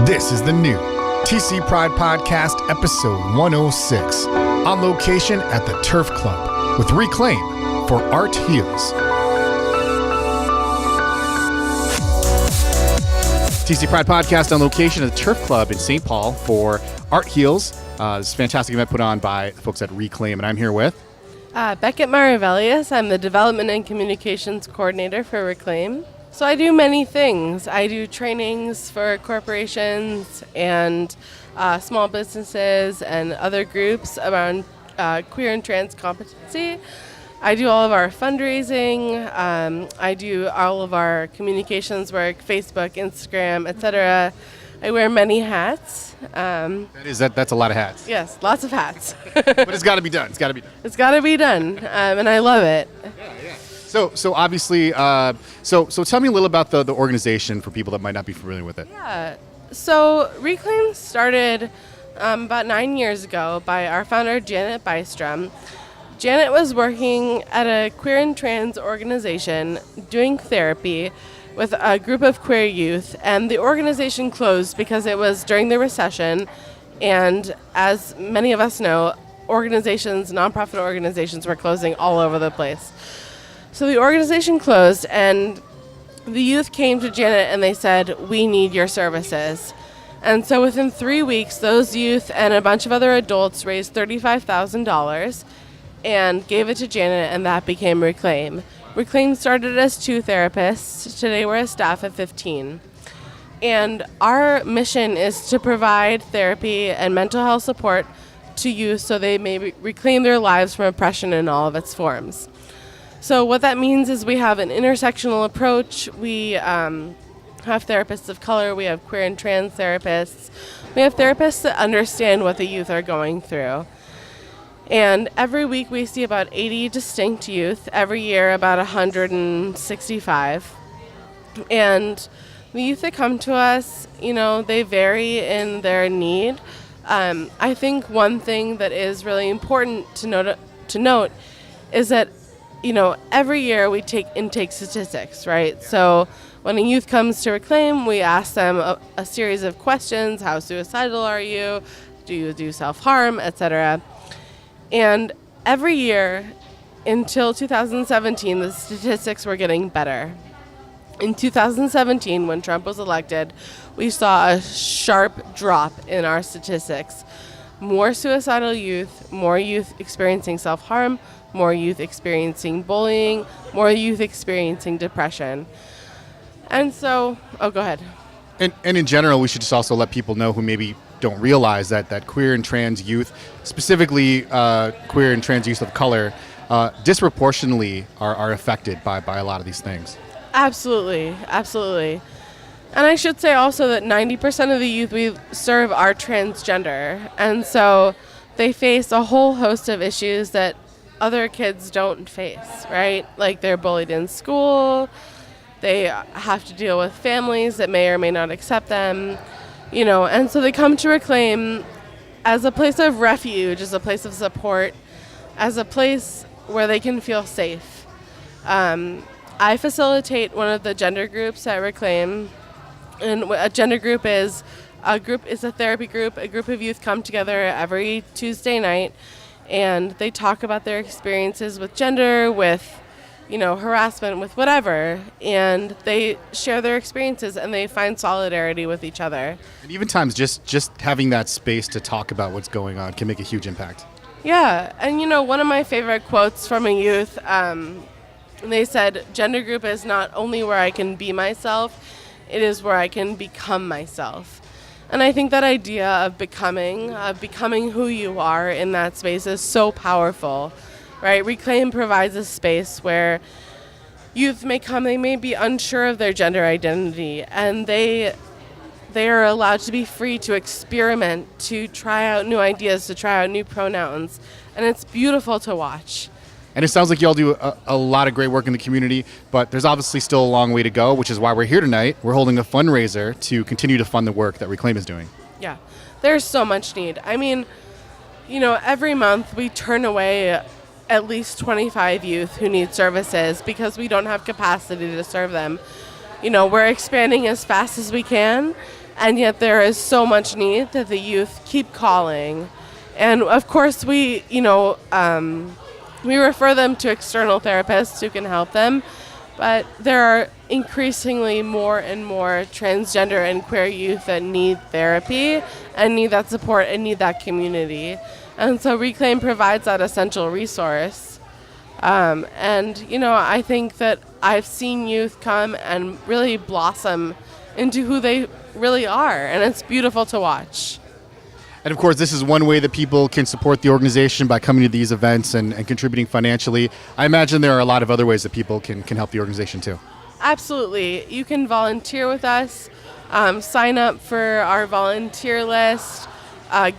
This is the new TC Pride Podcast, episode 106, on location at the Turf Club with Reclaim for Art Heals. TC Pride Podcast on location at the Turf Club in St. Paul for Art Heals. This is a fantastic event put on by the folks at Reclaim, and I'm here with... Beckett Maravellius. I'm the Development and Communications Coordinator for Reclaim. So I do many things. I do trainings for corporations and small businesses and other groups around queer and trans competency. I do all of our fundraising. I do all of our communications work, Facebook, Instagram, etc. I wear many hats. That's a lot of hats. Yes, lots of hats. But it's got to be done. It's got to be done. It's got to be done, and I love it. Yeah. So obviously, so tell me a little about the organization for people that might not be familiar with it. Yeah. So Reclaim started about 9 years ago by our founder, Janet Bystrom. Janet was working at a queer and trans organization doing therapy with a group of queer youth, and the organization closed because it was during the recession, and as many of us know, nonprofit organizations were closing all over the place. So the organization closed, and the youth came to Janet and they said, "We need your services." And so within 3 weeks, those youth and a bunch of other adults raised $35,000 and gave it to Janet, and that became Reclaim. Reclaim started as 2 therapists. Today we're a staff of 15. And our mission is to provide therapy and mental health support to youth so they may reclaim their lives from oppression in all of its forms. So what that means is we have an intersectional approach. We have therapists of color. We have queer and trans therapists. We have therapists that understand what the youth are going through. And every week we see about 80 distinct youth, every year about 165. And the youth that come to us, they vary in their need. I think one thing that is really important to note is that, every year we take intake statistics, right? Yeah. So when a youth comes to Reclaim, we ask them a series of questions. How suicidal are you? Do you do self-harm, etc.? And every year until 2017, the statistics were getting better. In 2017, when Trump was elected, we saw a sharp drop in our statistics. More suicidal youth, more youth experiencing self-harm, more youth experiencing bullying, more youth experiencing depression. And so, go ahead. And in general, we should just also let people know who maybe don't realize that queer and trans youth, specifically queer and trans youth of color, disproportionately are affected by a lot of these things. Absolutely. And I should say also that 90% of the youth we serve are transgender. And so they face a whole host of issues that other kids don't face, right? Like they're bullied in school. They have to deal with families that may or may not accept them, and so they come to Reclaim as a place of refuge, as a place of support, as a place where they can feel safe. I facilitate one of the gender groups at Reclaim, and a gender group is a therapy group. A group of youth come together every Tuesday night, and they talk about their experiences with gender, with harassment, with whatever, and they share their experiences and they find solidarity with each other. And even times just having that space to talk about what's going on can make a huge impact. Yeah, and one of my favorite quotes from a youth, they said, "Gender group is not only where I can be myself, it is where I can become myself." And I think that idea of becoming who you are in that space is so powerful. Right, Reclaim provides a space where youth may come, they may be unsure of their gender identity, and they are allowed to be free to experiment, to try out new ideas, to try out new pronouns, and it's beautiful to watch. And it sounds like y'all do a lot of great work in the community, but there's obviously still a long way to go, which is why we're here tonight. We're holding a fundraiser to continue to fund the work that Reclaim is doing. Yeah, there's so much need. I mean, every month we turn away at least 25 youth who need services because we don't have capacity to serve them. We're expanding as fast as we can, and yet there is so much need that the youth keep calling. And of course, we refer them to external therapists who can help them, but there are increasingly more and more transgender and queer youth that need therapy and need that support and need that community. And so Reclaim provides that essential resource. I think that I've seen youth come and really blossom into who they really are, and it's beautiful to watch. And of course, this is one way that people can support the organization by coming to these events and contributing financially. I imagine there are a lot of other ways that people can help the organization too. Absolutely. You can volunteer with us, sign up for our volunteer list,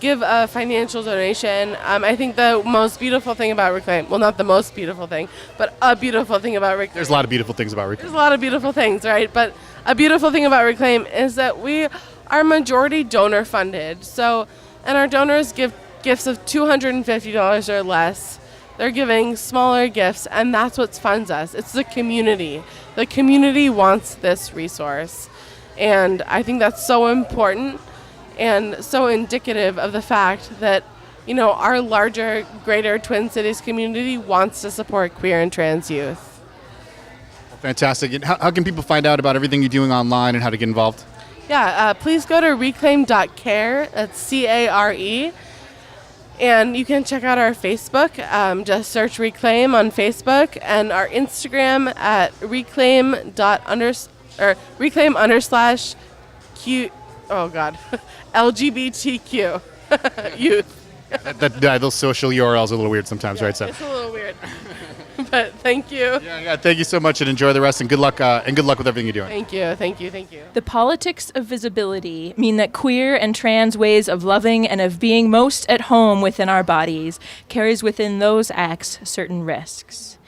give a financial donation. I think the most beautiful thing about Reclaim, well, not the most beautiful thing, but a beautiful thing about Reclaim. There's a lot of beautiful things about Reclaim. There's a lot of beautiful things, right? But a beautiful thing about Reclaim is that we are majority donor funded. And our donors give gifts of $250 or less. They're giving smaller gifts, and that's what funds us. It's the community. The community wants this resource. And I think that's so important and so indicative of the fact that, our larger, greater Twin Cities community wants to support queer and trans youth. Fantastic. And how can people find out about everything you're doing online and how to get involved? Yeah, please go to reclaim.care, that's CARE, and you can check out our Facebook, just search Reclaim on Facebook, and our Instagram at reclaim_Q, LGBTQ youth. Those social URLs are a little weird sometimes, right? So It's a little weird, but thank you. Yeah, thank you so much, and enjoy the rest, and good luck with everything you're doing. Thank you. The politics of visibility mean that queer and trans ways of loving and of being most at home within our bodies carries within those acts certain risks.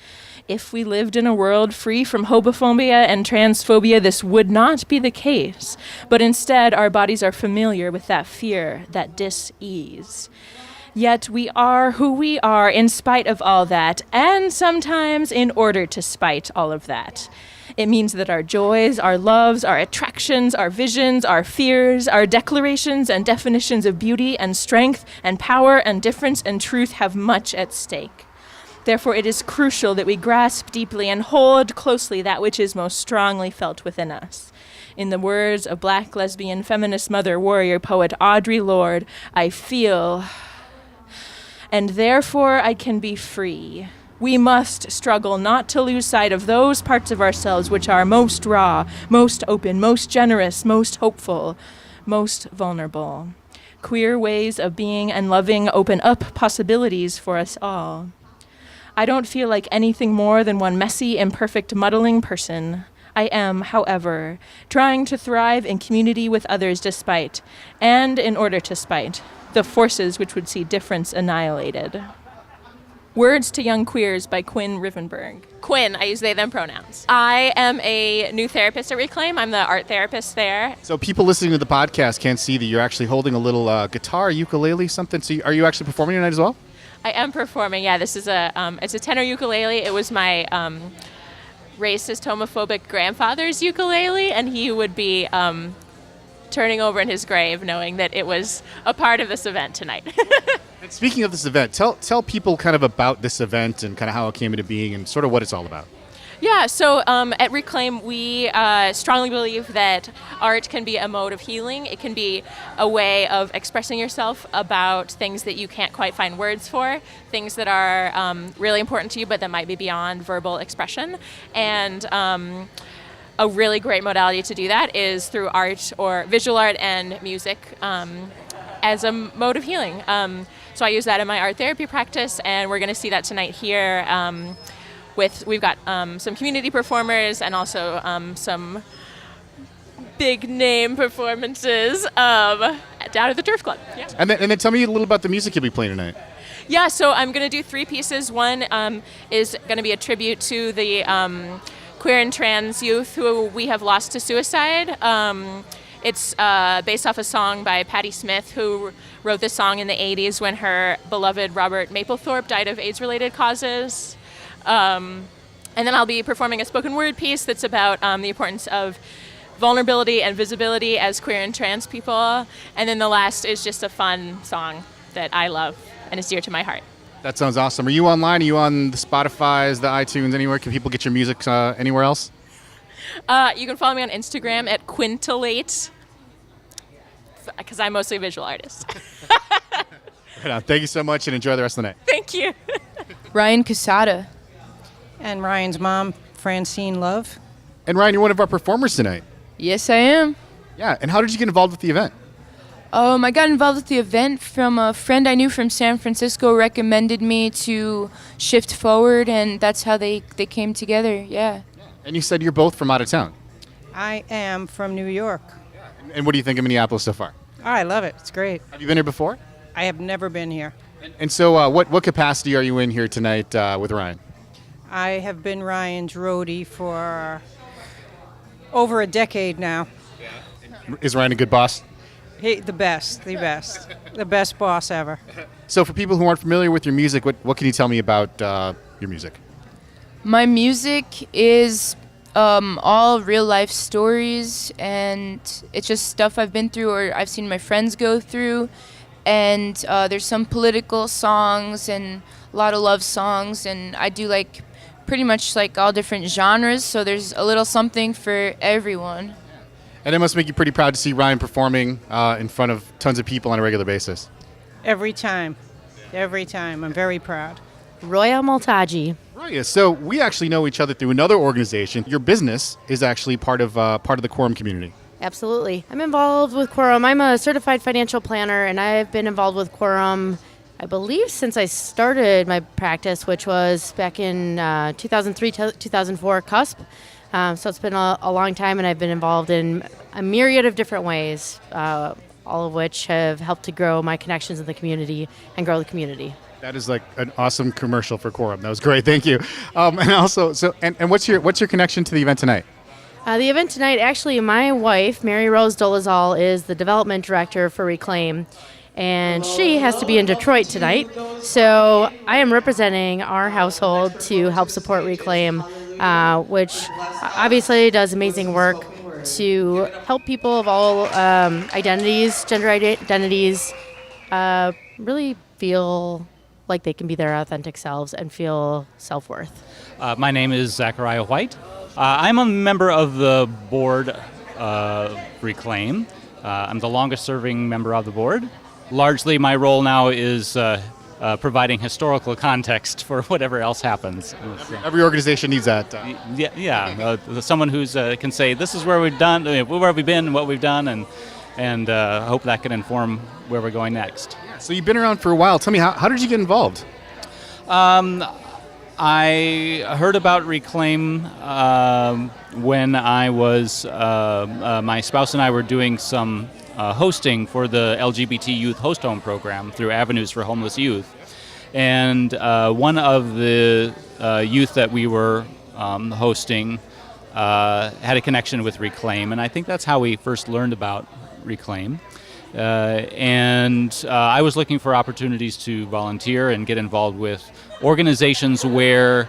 If we lived in a world free from homophobia and transphobia, this would not be the case, but instead our bodies are familiar with that fear, that dis-ease. Yet we are who we are in spite of all that, and sometimes in order to spite all of that. It means that our joys, our loves, our attractions, our visions, our fears, our declarations and definitions of beauty and strength and power and difference and truth have much at stake. Therefore, it is crucial that we grasp deeply and hold closely that which is most strongly felt within us. In the words of Black lesbian feminist mother warrior poet Audre Lorde, I feel, and therefore I can be free. We must struggle not to lose sight of those parts of ourselves which are most raw, most open, most generous, most hopeful, most vulnerable. Queer ways of being and loving open up possibilities for us all. I don't feel like anything more than one messy, imperfect, muddling person. I am, however, trying to thrive in community with others despite, and in order to spite, the forces which would see difference annihilated. Words to Young Queers by Quinn Rivenberg. Quinn, I use they, them pronouns. I am a new therapist at Reclaim. I'm the art therapist there. So people listening to the podcast can't see that you're actually holding a little guitar, ukulele, something. So are you actually performing tonight as well? I am performing, yeah. This is it's a tenor ukulele. It was my racist, homophobic grandfather's ukulele, and he would be turning over in his grave knowing that it was a part of this event tonight. And speaking of this event, tell people kind of about this event and kind of how it came into being and sort of what it's all about. Yeah, so at Reclaim, we strongly believe that art can be a mode of healing. It can be a way of expressing yourself about things that you can't quite find words for, things that are really important to you but that might be beyond verbal expression. And a really great modality to do that is through art or visual art and music as a mode of healing. So I use that in my art therapy practice, and we're going to see that tonight here. We've got some community performers and also some big name performances down at the Turf Club. Yeah. And then tell me a little about the music you'll be playing tonight. Yeah, so I'm going to do 3 pieces. One is going to be a tribute to the queer and trans youth who we have lost to suicide. It's based off a song by Patti Smith, who wrote this song in the 80s when her beloved Robert Mapplethorpe died of AIDS-related causes. And then I'll be performing a spoken word piece that's about the importance of vulnerability and visibility as queer and trans people. And then the last is just a fun song that I love and is dear to my heart. That sounds awesome. Are you online? Are you on the Spotify's, the iTunes, anywhere? Can people get your music anywhere else? You can follow me on Instagram at Quintillate, because I'm mostly a visual artist. Right on. Thank you so much and enjoy the rest of the night. Thank you. Ryan Casada. And Ryan's mom, Francine Love. And Ryan, you're one of our performers tonight. Yes, I am. Yeah, and how did you get involved with the event? I got involved with the event from a friend I knew from San Francisco recommended me to shift forward, and that's how they came together, yeah. And you said you're both from out of town. I am from New York. And what do you think of Minneapolis so far? Oh, I love it. It's great. Have you been here before? I have never been here. And so what capacity are you in here tonight with Ryan? I have been Ryan's roadie for over a decade now. Is Ryan a good boss? The best boss ever. So for people who aren't familiar with your music, what can you tell me about your music? My music is all real life stories, and it's just stuff I've been through or I've seen my friends go through. And there's some political songs and a lot of love songs, and I do like pretty much like all different genres, so there's a little something for everyone. And it must make you pretty proud to see Ryan performing in front of tons of people on a regular basis. Every time. I'm very proud. Roya Maltaji. Right. So we actually know each other through another organization. Your business is actually part of the Quorum community. Absolutely. I'm involved with Quorum. I'm a certified financial planner, and I've been involved with Quorum, I believe, since I started my practice, which was back in 2003, 2004 cusp. So it's been a long time, and I've been involved in a myriad of different ways, all of which have helped to grow my connections in the community and grow the community. That is like an awesome commercial for Quorum. That was great. Thank you. And also, and what's your connection to the event tonight? The event tonight, actually, my wife, Mary Rose Dolezal, is the development director for Reclaim, and she has to be in Detroit tonight. So I am representing our household to help support Reclaim, which obviously does amazing work to help people of all identities, gender identities, really feel like they can be their authentic selves and feel self-worth. My name is Zachariah White. I'm a member of the board Reclaim. I'm the longest serving member of the board. Largely my role now is providing historical context for whatever else happens. Every organization needs that. Someone who's can say, this is where we've done, where we've been, what we've done, and hope that can inform where we're going next. So you've been around for a while. Tell me, how did you get involved? I heard about Reclaim when I was, my spouse and I were doing some hosting for the LGBT Youth Host Home program through Avenues for Homeless Youth. And one of the youth that we were hosting had a connection with Reclaim, and I think that's how we first learned about Reclaim. And I was looking for opportunities to volunteer and get involved with organizations where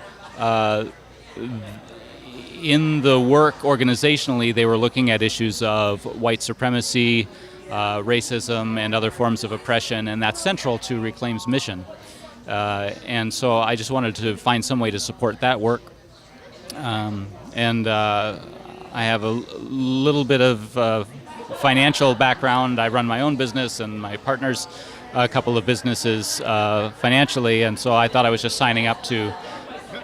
in the work organizationally they were looking at issues of white supremacy, racism, and other forms of oppression, and that's central to Reclaim's mission. And so I just wanted to find some way to support that work. And I have a little bit of financial background. I run my own business, and my partner's a couple of businesses financially, and so I thought I was just signing up to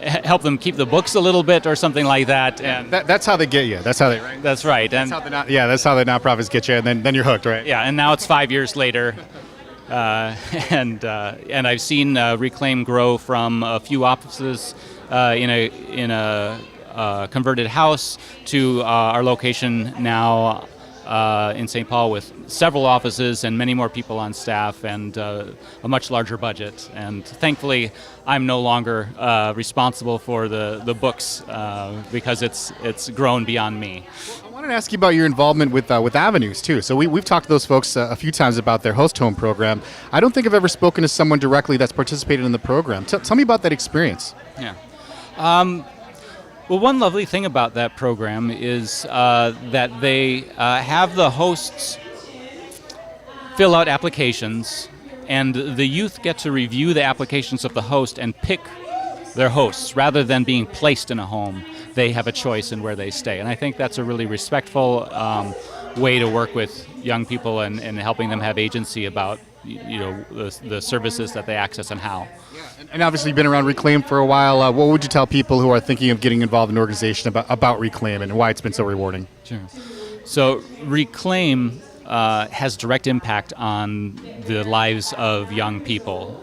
help them keep the books a little bit or something like that. And that's how they get you. That's how they. Right? That's right. That's how the nonprofits get you, and then you're hooked, right? Yeah, and now it's 5 years later, and I've seen Reclaim grow from a few offices in a converted house to our location now in St. Paul with several offices and many more people on staff and a much larger budget. And thankfully, I'm no longer responsible for the books because it's grown beyond me. I wanted to ask you about your involvement with Avenues too. So we've talked to those folks a few times about their host home program. I don't think I've ever spoken to someone directly that's participated in the program. Tell me about that experience. Yeah. Well, one lovely thing about that program is that they have the hosts fill out applications, and the youth get to review the applications of the host and pick their hosts. Rather than being placed in a home, they have a choice in where they stay. And I think that's a really respectful way to work with young people and helping them have agency about the services that they access and how. And obviously, you've been around Reclaim for a while. What would you tell people who are thinking of getting involved in an organization about Reclaim and why it's been so rewarding? Sure. So Reclaim has direct impact on the lives of young people.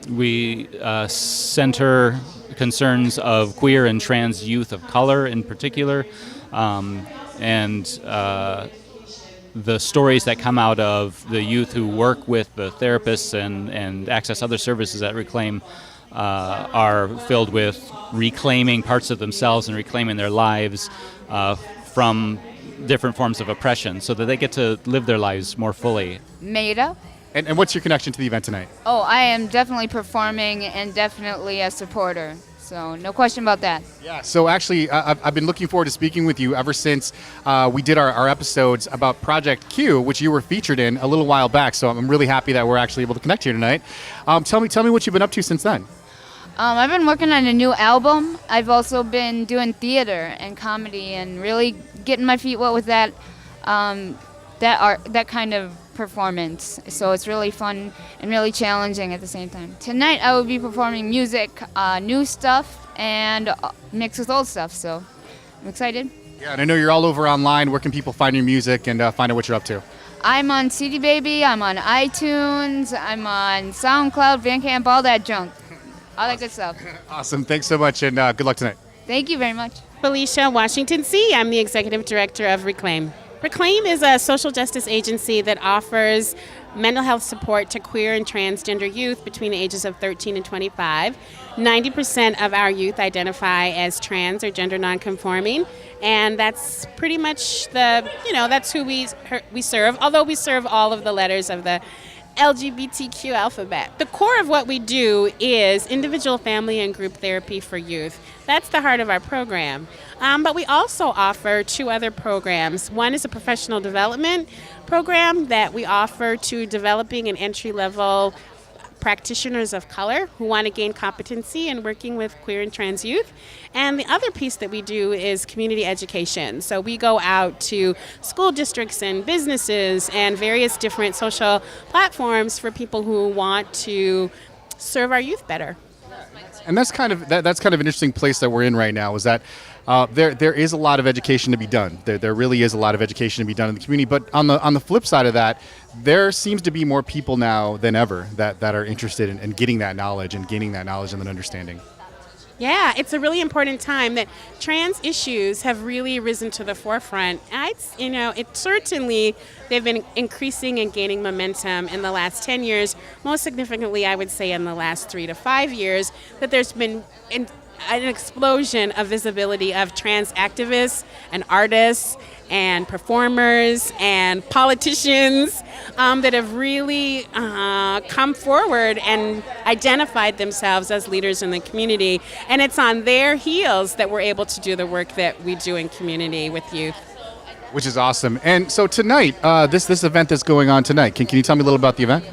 We center concerns of queer and trans youth of color in particular, and the stories that come out of the youth who work with the therapists and access other services at Reclaim are filled with reclaiming parts of themselves and reclaiming their lives from different forms of oppression so that they get to live their lives more fully. Maida. And what's your connection to the event tonight? Oh, I am definitely performing and definitely a supporter. So no question about that. Yeah, so actually, I've been looking forward to speaking with you ever since we did our episodes about Project Q, which you were featured in a little while back. So I'm really happy that we're actually able to connect here tonight. Tell me what you've been up to since then. I've been working on a new album. I've also been doing theater and comedy and really getting my feet wet with that that kind of performance. So it's really fun and really challenging at the same time. Tonight I will be performing music, new stuff, and mixed with old stuff. So I'm excited. Yeah, and I know you're all over online. Where can people find your music and find out what you're up to? I'm on CD Baby, I'm on iTunes, I'm on SoundCloud, Bandcamp, all that junk. All that good stuff. Awesome. Thanks so much, and good luck tonight. Thank you very much. Felicia Washington C. I'm the executive director of Reclaim. Reclaim is a social justice agency that offers mental health support to queer and transgender youth between the ages of 13 and 25. 90% of our youth identify as trans or gender nonconforming, and that's pretty much that's who we serve, although we serve all of the letters of the LGBTQ alphabet. The core of what we do is individual, family, and group therapy for youth. That's the heart of our program. But we also offer two other programs. One is a professional development program that we offer to developing and entry-level practitioners of color who want to gain competency in working with queer and trans youth. And the other piece that we do is community education. So we go out to school districts and businesses and various different social platforms for people who want to serve our youth better. And that's kind of an interesting place that we're in right now. Is that there is a lot of education to be done. There really is a lot of education to be done in the community. But on the flip side of that, there seems to be more people now than ever that are interested in getting that knowledge and gaining that knowledge and that understanding. Yeah, it's a really important time that trans issues have really risen to the forefront. They've been increasing and gaining momentum in the last 10 years. Most significantly, I would say in the last 3 to 5 years, that there's been an explosion of visibility of trans activists and artists and performers and politicians that have really come forward and identified themselves as leaders in the community. And it's on their heels that we're able to do the work that we do in community with youth. Which is awesome. And so tonight, this event that's going on tonight, can you tell me a little about the event?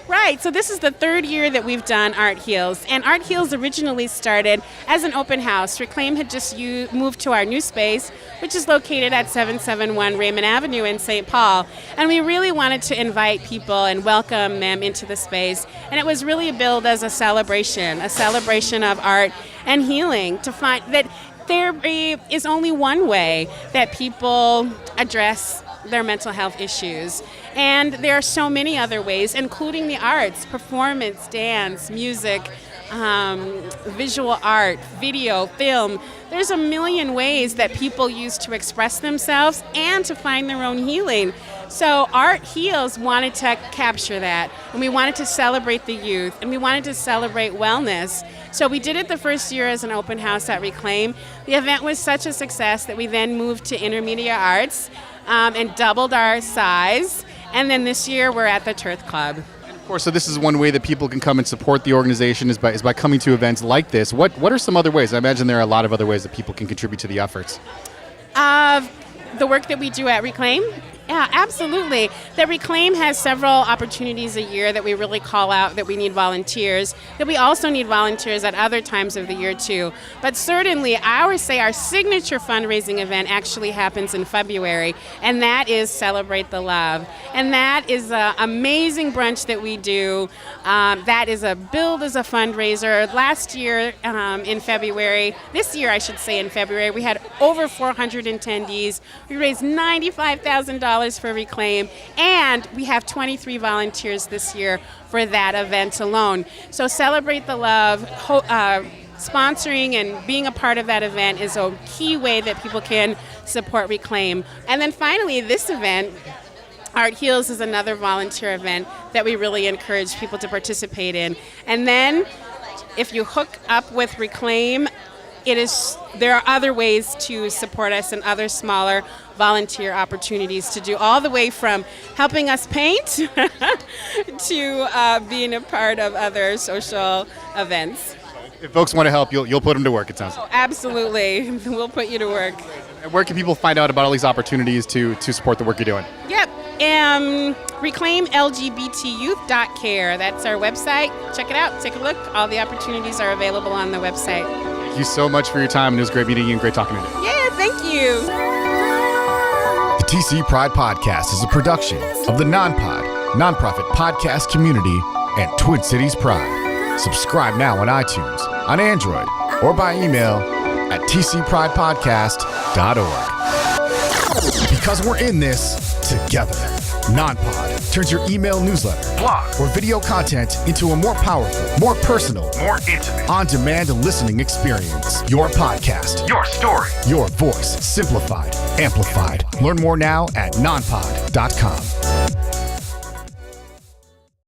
Right, so this is the third year that we've done Art Heals, and Art Heals originally started as an open house. Reclaim had just moved to our new space, which is located at 771 Raymond Avenue in St. Paul, and we really wanted to invite people and welcome them into the space, and it was really billed as a celebration of art and healing, to find that there is only one way that people address their mental health issues. And there are so many other ways, including the arts, performance, dance, music, visual art, video, film. There's a million ways that people use to express themselves and to find their own healing. So Art Heals wanted to capture that, and we wanted to celebrate the youth, and we wanted to celebrate wellness. So we did it the first year as an open house at Reclaim. The event was such a success that we then moved to Intermedia Arts and doubled our size. And then this year we're at the Turf Club. Of course, so this is one way that people can come and support the organization is by coming to events like this. What are some other ways? I imagine there are a lot of other ways that people can contribute to the efforts. The work that we do at Reclaim? Yeah, absolutely. The Reclaim has several opportunities a year that we really call out that we need volunteers. That we also need volunteers at other times of the year too. But certainly, I always say our signature fundraising event actually happens in February, and that is Celebrate the Love. And that is an amazing brunch that we do. That is billed as a fundraiser. Last year in February, this year I should say in February, we had over 400 attendees. We raised $95,000 for Reclaim, and we have 23 volunteers this year for that event alone. So Celebrate the Love, sponsoring and being a part of that event is a key way that people can support Reclaim. And then finally, this event, Art Heals, is another volunteer event that we really encourage people to participate in. And then if you hook up with Reclaim, there are other ways to support us and other smaller volunteer opportunities to do, all the way from helping us paint to being a part of other social events. If folks want to help, you'll put them to work, it sounds like. Absolutely. We'll put you to work. And where can people find out about all these opportunities to support the work you're doing? Yep. ReclaimLGBTYouth.care. That's our website. Check it out. Take a look. All the opportunities are available on the website. Thank you so much for your time, and it was great meeting you and great talking to you. Yeah, thank you. The TC Pride Podcast is a production of the Non-Pod, nonprofit podcast community, and Twin Cities Pride. Subscribe now on iTunes, on Android, or by email at tcpridepodcast.org. Because we're in this together. Non-Pod turns your email newsletter, blog, or video content into a more powerful, more personal, more intimate, on-demand listening experience. Your podcast, your story, your voice, simplified, amplified. Learn more now at nonpod.com.